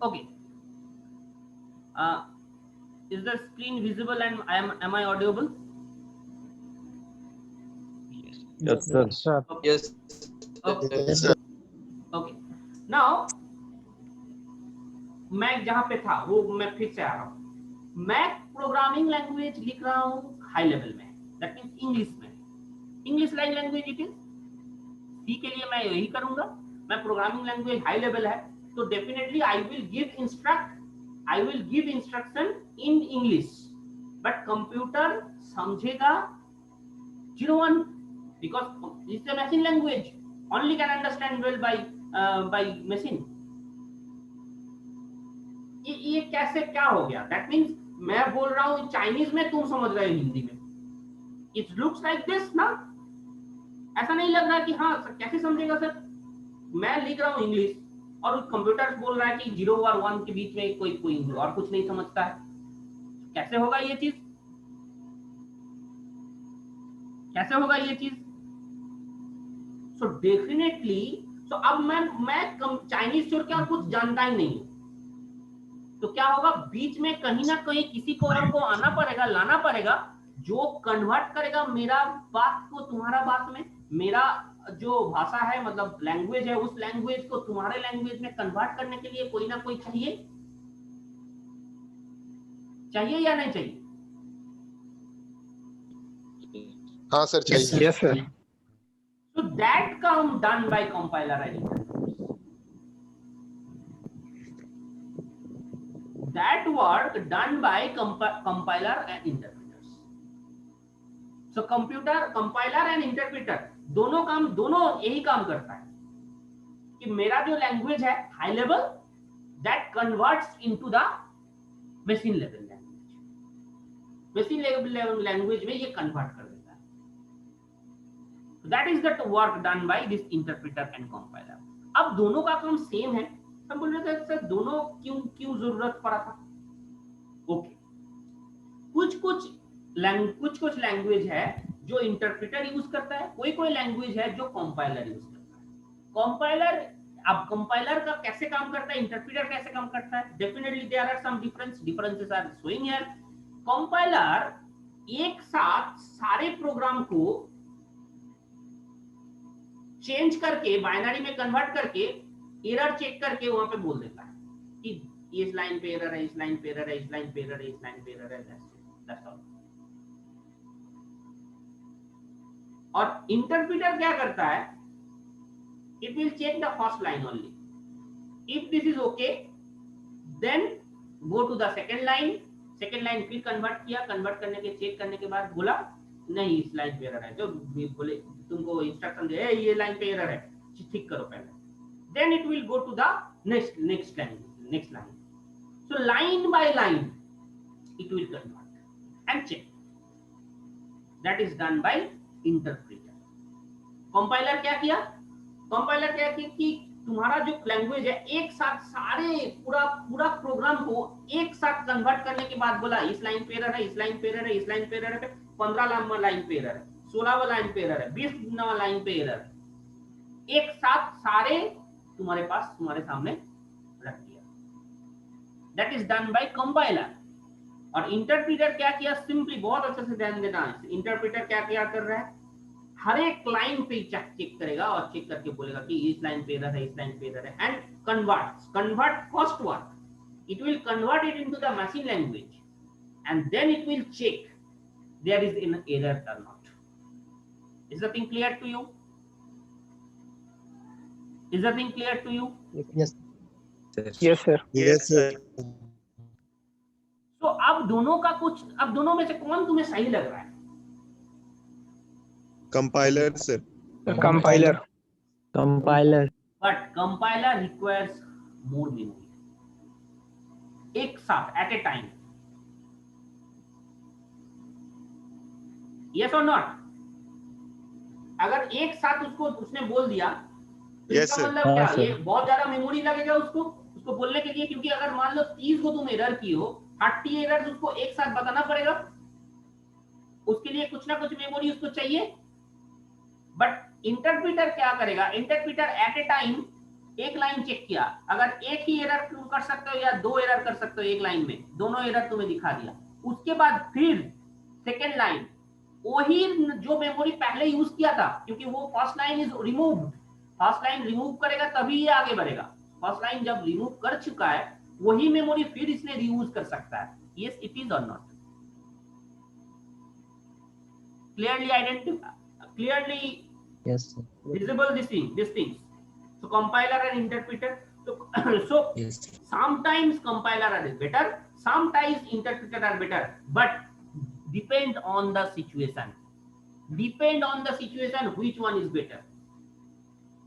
Okay. Is the screen visible and am I audible? Yes, sir. Sir. Okay. Yes. Okay. Yes, sir. Okay. Now मैं जहां पे था वो मैं फिर से आ रहा हूं। मैं प्रोग्रामिंग लैंग्वेज लिख रहा हूं हाई लेवल में, दैट मींस इंग्लिश में। इंग्लिश लैंग्वेज इट इज, सी के लिए मैं यही करूंगा। मैं प्रोग्रामिंग लैंग्वेज हाई लेवल है तो definitely I will give instruction in English, but computer समझेगा 01 because it's a machine language, only can understand well by machine। ये कैसे क्या हो गया? दैट मींस मैं बोल रहा हूं चाइनीज में, तुम समझ रहे हो हिंदी में। इट लुक्स लाइक दिस ना, ऐसा नहीं लग रहा कि हाँ सर कैसे समझेगा सर? मैं लिख रहा हूं इंग्लिश और कंप्यूटर बोल रहा है कि 0 और 1 के बीच में कोई और कुछ नहीं समझता है। कैसे होगा ये चीज? कैसे होगा ये चीज? सो डेफिनेटली, सो अब मैं चाइनीज छोड़ के और कुछ जानता ही नहीं हूं, तो क्या होगा? बीच में कहीं ना कहीं किसी को और को आना पड़ेगा, लाना पड़ेगा, जो कन्वर्ट करेगा मेरा बात को तुम्हारा बात में, मेरा जो भाषा है मतलब लैंग्वेज है, उस लैंग्वेज को तुम्हारे लैंग्वेज में कन्वर्ट करने के लिए कोई ना कोई चाहिए। चाहिए या नहीं चाहिए? हाँ सर, चाहिए। Yes, sir. So that come done by compiler and interpreters. That work done by compiler and interpreters. So compiler and interpreter दोनों यही काम करता है कि मेरा जो लैंग्वेज है high level, that converts into the machine level language. machine level language में ये convert कर देता है। That is the work done by this interpreter and compiler. अब दोनों का काम सेम है। हम बोल रहे थे सर दोनों क्यों जरूरत पड़ा था? ओके, कुछ लैंग्वेज है जो इंटरप्रेटर यूज करता है, कोई लैंग्वेज है जो कंपाइलर यूज करता है। कंपाइलर का कैसे काम करता है, इंटरप्रेटर कैसे काम करता है? Definitely there are some differences are showing here. Compiler एक साथ सारे प्रोग्राम को चेंज करके, बाइनरी में कन्वर्ट करके, एरर चेक करके वहां पे बोल देता है कि इस लाइन पे एरर है, इस लाइन पे एरर है, इस लाइन पे एरर है, इस लाइन पे एरर है, दैट्स ऑल। और इंटरप्रेटर क्या करता है? It will check the first line only. If this is okay then go to the second line फिर कन्वर्ट किया, कन्वर्ट करने के चेक करने के बाद बोला नहीं इस लाइन पे एरर है, जो बोले तुमको इंस्ट्रक्शन दे ये लाइन पे एरर है, ठीक करो पहले, then it will go to the next line. So line by line it will convert and check. That is done by interpreter. Compiler क्या किया? कि तुम्हारा जो लैंग्वेज है एक साथ सारे पूरा प्रोग्राम को एक साथ कन्वर्ट करने के बाद बोला इस लाइन पे एरर है, इस लाइन पे एरर है, इस लाइन पे एरर है, 15वां लाइन पे एरर है, 16वां लाइन पे एरर है, 20वां लाइन पे एरर है, एक साथ सारे तुम्हारे सामने रख दिया। That is done bye compiler. और इंटरप्रेटर क्या किया? सिंपली, बहुत अच्छे से ध्यान देना, इंटरप्रेटर क्या कर रहा है? हर एक लाइन पे चेक करेगा और चेक करके बोलेगा कि इस लाइन पे एरर है, इस लाइन पे एरर है, and convert first work, it will convert it into the machine language and then it will check there is an error or not. Is the thing clear to you? Yes, sir. Yes, sir. तो अब दोनों में से कौन तुम्हें सही लग रहा है? Compiler, sir. Compiler. But compiler requires more memory. एक साथ at a time. Yes or not? अगर एक साथ उसने बोल दिया तो Yes, इसका sir. मतलब क्या? ये बहुत ज्यादा मेमोरी लगेगा उसको बोलने के लिए, क्योंकि अगर मान लो 30 को तुम एरर की हो, 30 एरर उसको एक साथ बताना पड़ेगा, उसके लिए कुछ ना कुछ मेमोरी उसको चाहिए। बट इंटरप्रेटर क्या करेगा? इंटरप्रेटर एट ए टाइम एक लाइन चेक किया, अगर एक ही एरर तुम कर सकते हो या 2 एरर कर सकते हो एक लाइन में, दोनों एरर तुम्हें दिखा दिया। उसके बाद फिर सेकेंड लाइन वही जो मेमोरी पहले यूज किया था, क्योंकि वो first line is removed, first line remove करेगा तभी ये आगे बढ़ेगा। फर्स्ट लाइन जब रिमूव कर चुका है वही मेमोरी फिर इसने रीयूज कर सकता है। यस इट इज और not? Clearly identify, clearly Yes, sir. visible these things. So compiler and interpreter, so Yes. sometimes compiler are better, sometimes interpreter are better, but depend on the situation, depend on the situation which one is better.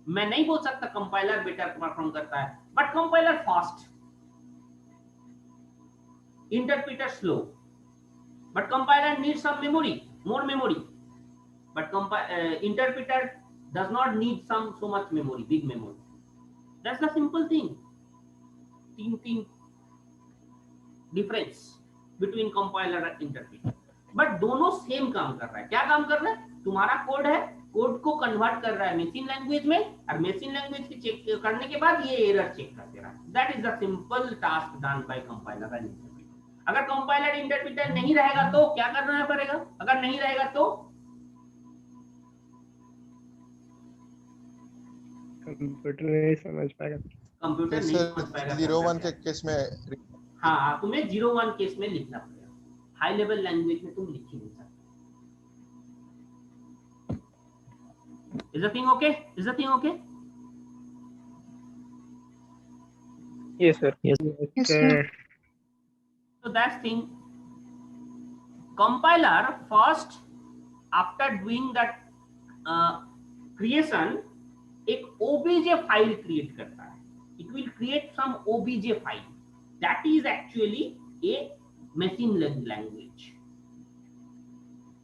मैं नहीं बोल सकता compiler better perform करता है, but compiler fast, interpreter slow, but compiler need some memory, more memory, but interpreter does not need so much memory, big memory. That's the simple thing. Think difference between compiler and interpreter, but दोनों same काम कर रहा है। क्या काम कर रहा है? तुम्हारा कोड है, कोड को कन्वर्ट कर रहा है मशीन लैंग्वेज में, और मशीन लैंग्वेज की चेक करने के बाद ये एरर चेक कर दे रहा है। That is the simple task done by compiler and interpreter. अगर कंपाइलर इंटरप्रेटर नहीं रहेगा तो क्या करना पड़ेगा? अगर नहीं रहेगा तो कंप्यूटर नहीं समझ पाएगा, कंप्यूटर नहीं समझ पाएगा। 0-1 के केस में हाँ, तुम्हें 0-1 केस में लिखना पड़ेगा, हाई लेवल लैंग्वेज में तुम लिख ही नहीं सकते। Is the thing okay? Is the thing okay? yes sir, Yes. okay. So that's thing. Compiler first, after doing that creation, एक obj file create करता है. It will create some obj file. That is actually a machine language.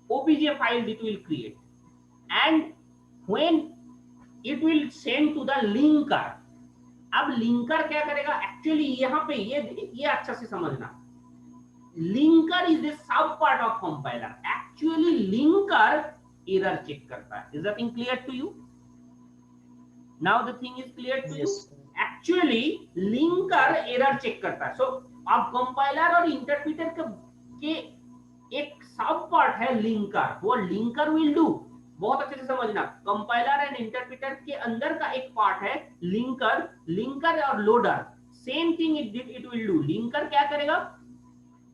obj file it will create, and when it will send to the linker. अब linker क्या करेगा? Actually यहाँ पे ये अच्छा से समझना, linker is the sub part of compiler. Actually linker error check करता है। Is the thing clear to you? Now the thing is clear to you? Actually linker error check करता है। सो अब कंपाइलर और इंटरप्रेटर के एक सब पार्ट है लिंकर। वो लिंकर विल डू, बहुत अच्छे से समझना, कंपाइलर एंड इंटरप्रेटर के अंदर का एक पार्ट है लिंकर। लिंकर और loader same thing it will do. Linker क्या करेगा?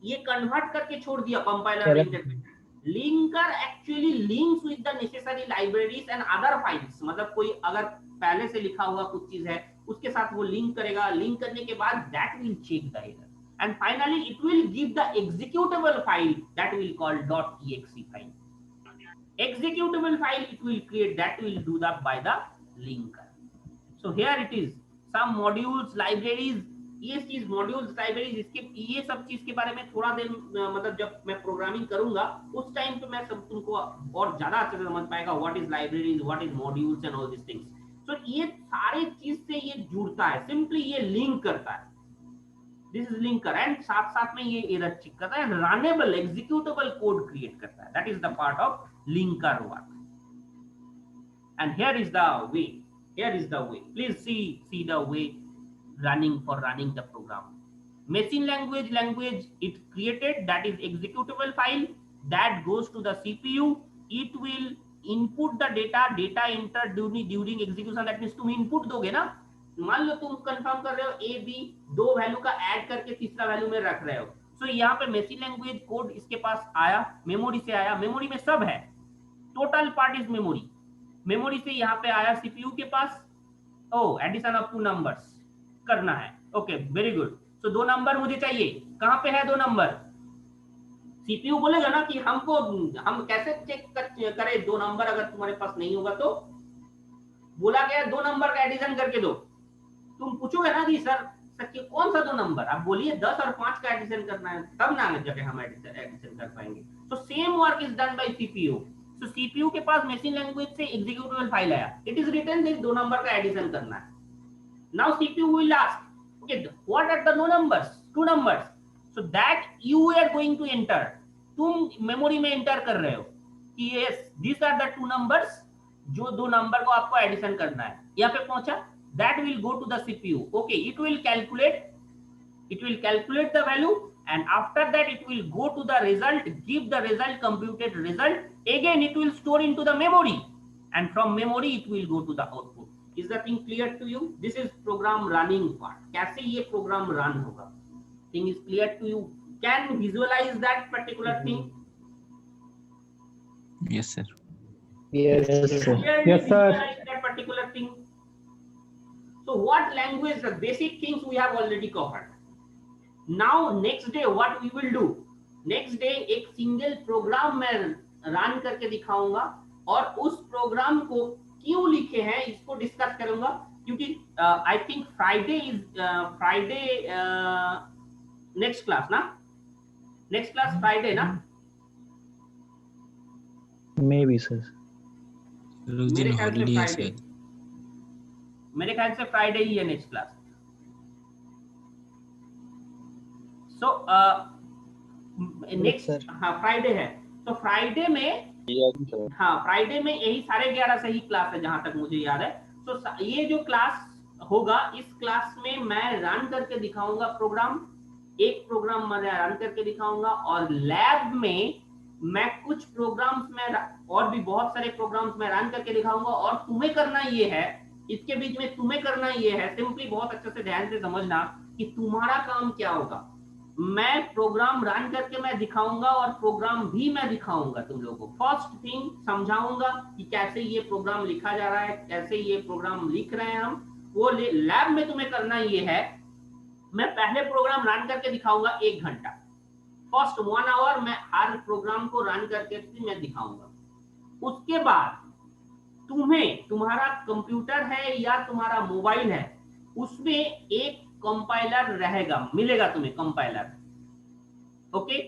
ये कन्वर्ट करके छोड़ दिया कंपाइलर और interpreter. Linker actually links with the necessary libraries and other files. मतलब कोई अगर पहले से लिखा हुआ कुछ चीज है उसके साथ वो लिंक करेगा। लिंक करने के बाद that will check the error, and finally it will give the executable file that will call .exe file. Executable file it will create, that will do that by the linker. So here it is, some modules, libraries, ये चीज modules, libraries, इसके ये सब चीज के बारे में थोड़ा देर मतलब जब मैं प्रोग्रामिंग करूंगा उस टाइम पे मैं सब तुमको और ज्यादा अच्छे से समझ पाएगा what is libraries, what is modules and all this things. So ये सारे चीज से ये जुड़ता है, सिंपली ये लिंक करता है। दिस इज लिंकर, एंड साथ साथ में ये एरर चेक करता है, रनेबल एग्जीक्यूटेबल कोड क्रिएट करता है। That is the part of linker work, and here is the way, here is the way. Please see the way running the program. Machine language it created, that is executable file, that goes to the CPU. It will input the data enter during execution. That means तुम input दोगे ना, मान लो तुम confirm कर रहे हो A B, दो value का ऐड करके तीसरा वैल्यू में रख रहे हो। सो यहाँ पे मशीन लैंग्वेज कोड इसके पास आया, मेमोरी से आया, मेमोरी में सब है, total part is memory. Memory से यहाँ पे आया सीपीयू के पास, ओ एडिशन ऑफ 2 नंबर्स करना है, ओके वेरी गुड। सो 2 नंबर मुझे चाहिए, कहाँ पे है 2 नंबर? सीपीयू बोलेगा ना कि हम कैसे चेक करें 2 नंबर अगर तुम्हारे पास नहीं होगा तो? बोला गया 2 नंबर का एडिशन करके दो। तुम पूछोगे ना कि सर कौन सा 2 नंबर? आप बोलिए 10 और 5 का एडिशन करना है, तब ना जगह हम एडिशन कर पाएंगे। So same work is done by CPU. So CPU के पास मशीन लैंग्वेज से एग्जीक्यूटेबल फाइल आया, it is written this 2 number का एडिशन करना है। Now CPU will ask okay what are the 2 numbers, so that you are going to enter. तुम memory में enter कर रहे हो कि yes this are the 2 numbers, जो 2 नंबर को आपको एडिशन करना है। यहाँ पे पहुंचा, that will go to the CPU. Okay, it will calculate the value, and after that it will go to the result, give the result, computed result. Again it will store into the memory, and from memory it will go to the output. Is the thing clear to you? This is program running part. कैसे ये program run होगा? Thing is clear to you? Can visualize that particular thing? Yes, sir. Yes, sir. Clearly Yes, sir. visualize that particular thing. So what language? The basic things we have already covered. Now next day what we will do? Next day एक single program मैं run करके दिखाऊंगा, और उस programme को क्यों लिखे हैं इसको डिस्कस करूंगा, क्योंकि I think Friday next class ना, नेक्स्ट क्लास फ्राइडे ना, Maybe, sir. मेरे ख्याल से फ्राइडे, मेरे ख्याल से फ्राइडे ही है नेक्स्ट क्लास. सो नेक्स्ट, हाँ फ्राइडे है. तो फ्राइडे में, हाँ फ्राइडे में यही 11:30 से ही क्लास है जहां तक मुझे याद है. तो ये जो क्लास होगा, इस क्लास में मैं रन करके दिखाऊंगा प्रोग्राम, एक प्रोग्राम मैं रन करके दिखाऊंगा, और लैब में मैं कुछ प्रोग्राम्स में और भी बहुत सारे प्रोग्राम्स में रन करके दिखाऊंगा. और तुम्हें करना ये है, इसके बीच में तुम्हें करना ये है, सिंपली बहुत अच्छे से ध्यान से समझना कि तुम्हारा काम क्या होगा. मैं प्रोग्राम रन करके मैं दिखाऊंगा, और प्रोग्राम भी मैं दिखाऊंगा तुम लोगों को. फर्स्ट थिंग समझाऊंगा कि कैसे ये प्रोग्राम लिखा जा रहा है, कैसे ये प्रोग्राम लिख रहे हैं हम. वो लैब में तुम्हें करना ये है, मैं पहले प्रोग्राम रन करके दिखाऊंगा 1 घंटा. फर्स्ट 1 आवर मैं हर प्रोग्राम को रन करके मैं दिखाऊंगा. उसके बाद तुम्हें, तुम्हारा कंप्यूटर है या तुम्हारा मोबाइल है, उसमें एक कंपाइलर रहेगा, मिलेगा तुम्हें कंपाइलर. ओके,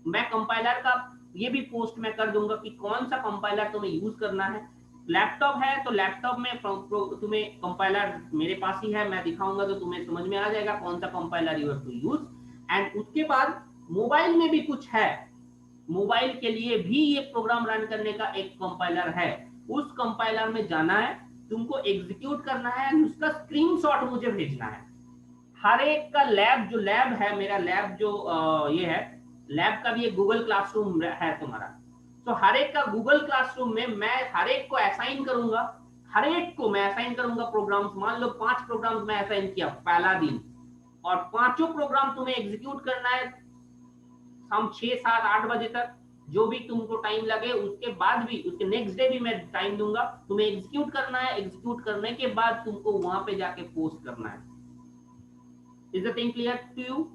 मैं कंपाइलर का ये भी पोस्ट में कर दूंगा कि कौन सा कंपाइलर तुम्हें यूज करना है. लैपटॉप है तो लैपटॉप में तुम्हें कंपाइलर मेरे पास ही है, मैं दिखाऊंगा तो तुम्हें समझ में आ जाएगा कौन सा compiler you have to use. And उसके बाद मोबाइल में भी कुछ है, मोबाइल के लिए भी ये प्रोग्राम रन करने का एक कंपाइलर है. उस कंपाइलर में जाना है, तुमको एग्जीक्यूट करना है, उसका स्क्रीनशॉट मुझे भेजना है. हर एक का लैब, जो लैब है मेरा, लैब जो ये है, लैब का भी एक गूगल क्लासरूम है तुम्हारा. तो हर एक का गूगल क्लासरूम में मैं हर एक को असाइन करूंगा, हर एक को मैं असाइन करूंगा प्रोग्राम्स. मान लो 5 प्रोग्राम्स मैं असाइन किया पहला दिन, और 5 प्रोग्राम तुम्हें एग्जीक्यूट करना है शाम 6, 7, 8 बजे तक, जो भी तुमको टाइम लगे. उसके बाद भी, उसके नेक्स्ट डे भी मैं टाइम दूंगा, तुम्हें एग्जीक्यूट करना है. एग्जीक्यूट करने के बाद तुमको वहां पे जाके पोस्ट करना है. Is the thing clear to you?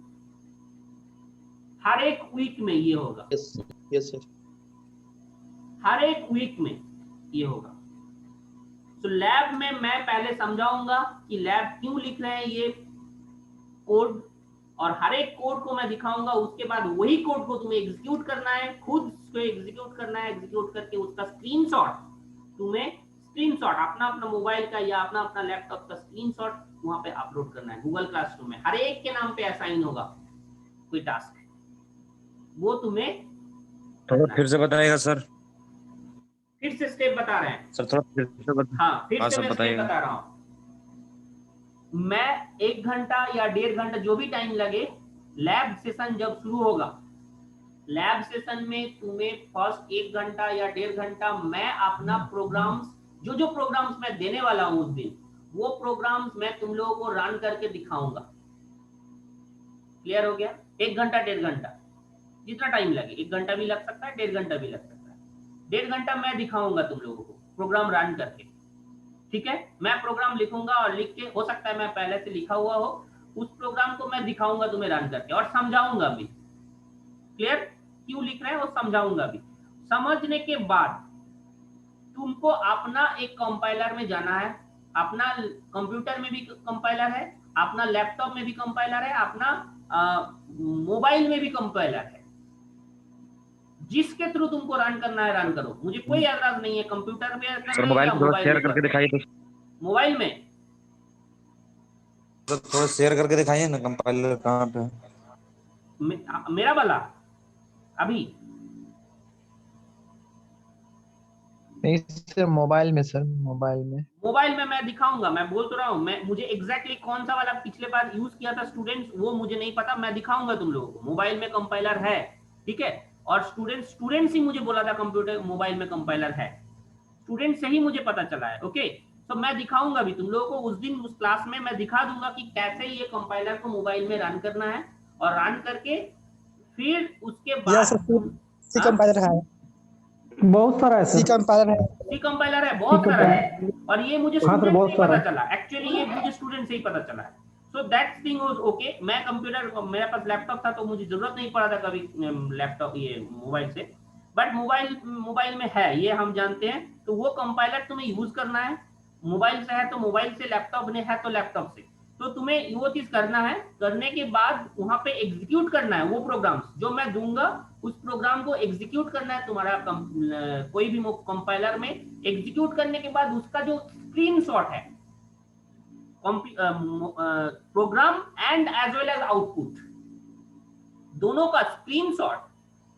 हर एक वीक में ये होगा. Yes, sir. हर एक वीक में ये होगा. तो लैब में मैं पहले समझाऊंगा कि लैब क्यों लिख रहे हैं ये कोड, और हर एक कोड को मैं दिखाऊंगा. उसके बाद वही कोड को तुम्हें एग्जीक्यूट करना है, खुद उसको एग्जीक्यूट करना है. एग्जीक्यूट करके उसका स्क्रीनशॉट, तुम्हें स्क्रीनशॉट अपना मोबाइल का या अपना लैपटॉप का स्क्रीनशॉट वहां पे अपलोड करना है गूगल क्लासरूम में. हर एक के नाम पे असाइन होगा कोई टास्क, वो तुम्हें थोड़ा फिर से बताएगा सर. फिर से स्टेप बता रहे हैं सर, थोड़ा फिर से हाँ फिर से सर मैं स्टेप बता रहा हूँ. मैं 1 घंटा या 1.5 घंटा जो भी टाइम लगे, लैब सेशन जब शुरू होगा, लैब सेशन में तुम्हें फर्स्ट 1 घंटा या 1.5 घंटा मैं अपना प्रोग्राम्स, जो प्रोग्राम्स मैं देने वाला हूं उस दिन, वो प्रोग्राम्स मैं तुम लोगों को रन करके दिखाऊंगा. क्लियर हो गया? 1 घंटा 1.5 घंटा जितना टाइम लगे, 1 घंटा भी लग सकता है, 1.5 घंटा भी लग सकता है. 1.5 घंटा मैं दिखाऊंगा तुम लोगों को प्रोग्राम रन करके. ठीक है, मैं प्रोग्राम लिखूंगा, और लिख के, हो सकता है मैं पहले से लिखा हुआ हो, उस प्रोग्राम को मैं दिखाऊंगा तुम्हें रन करके, और समझाऊंगा भी. क्लियर? क्यों लिख रहे हैं वो समझाऊंगा भी. समझने के बाद तुमको अपना एक कंपाइलर में जाना है. अपना कंप्यूटर में भी कंपाइलर है, अपना लैपटॉप में भी कंपाइलर है, अपना मोबाइल में भी कंपाइलर है. जिसके थ्रू तुमको रन करना है रन करो, मुझे कोई एतराज नहीं है. कंप्यूटर पे सर मोबाइल थोड़ा शेयर करके दिखाइए. तो मोबाइल में थोड़ा शेयर करके दिखाइए ना, कंपाइलर कहाँ पे है? मेरा वाला अभी नहीं सर, मोबाइल में सर, मोबाइल में। मोबाइल में मैं दिखाऊंगा, मैं बोल तो रहा हूँ, मैं मुझे एग्जैक्टली कौन सा वाला पिछले बार यूज किया था स्टूडेंट्स, वो मुझे नहीं पता, मैं दिखाऊंगा तुम लोगों को। मोबाइल में कंपाइलर है, ठीक है। और स्टूडेंट्स ही मुझे बोला था कंप्यूटर मोबाइल में कंपाइलर है, स्टूडेंट से ही मुझे पता चला है। ओके, तो मैं दिखाऊंगा भी तुम लोगों को उस दिन उस क्लास में, मैं दिखा दूंगा कि कैसे ये कंपाइलर को मोबाइल में रन करना है, और रन करके फिर उसके बाद सी कंपाइलर है, बहुत सारा है सी सर। कंपाइलर है। सी कंपाइलर है, बहुत सारा है, और ये मुझे हाँ सर, स्टूडेंट बहुत से ही पता सारा। चला, एक्चुअली ये मुझे स्टूडेंट से ही पता चला है। So that thing was okay. मैं कंप्यूटर, मेरे पास लैपटॉप था तो मुझे जरूरत नहीं पड़ा था कभी लैपटॉप ये मोबाइल से, बट मोबाइल में है ये हम जानते हैं। तो वो कंपाइलर तुम्हें यूज करना है, मोबाइल से है तो मोबाइल से, लैपटॉप में है तो लैपटॉप से। तो तुम्हें वो चीज करना है, करने के बाद वहां पे एग्जीक्यूट करना है वो प्रोग्राम्स जो मैं दूंगा, उस प्रोग्राम को एग्जीक्यूट करना है तुम्हारा कोई भी कंपाइलर में। एग्जीक्यूट करने के बाद उसका जो स्क्रीनशॉट है, program and as well as output, दोनों का स्क्रीनशॉट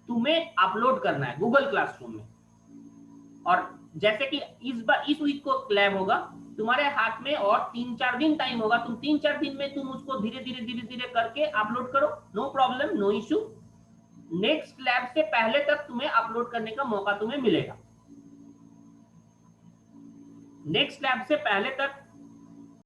तुम्हें अपलोड करना है गूगल क्लासरूम में। और जैसे कि इस वीक को लैब होगा तुम्हारे हाथ में, और 3-4 दिन टाइम होगा, तुम 3-4 दिन में तुम उसको धीरे धीरे करके अपलोड करो, no problem, no issue. Next lab से पहले तक तुम्हें अपलोड करने का मौका तुम्हें मिलेगा, नेक्स्ट लैब से पहले तक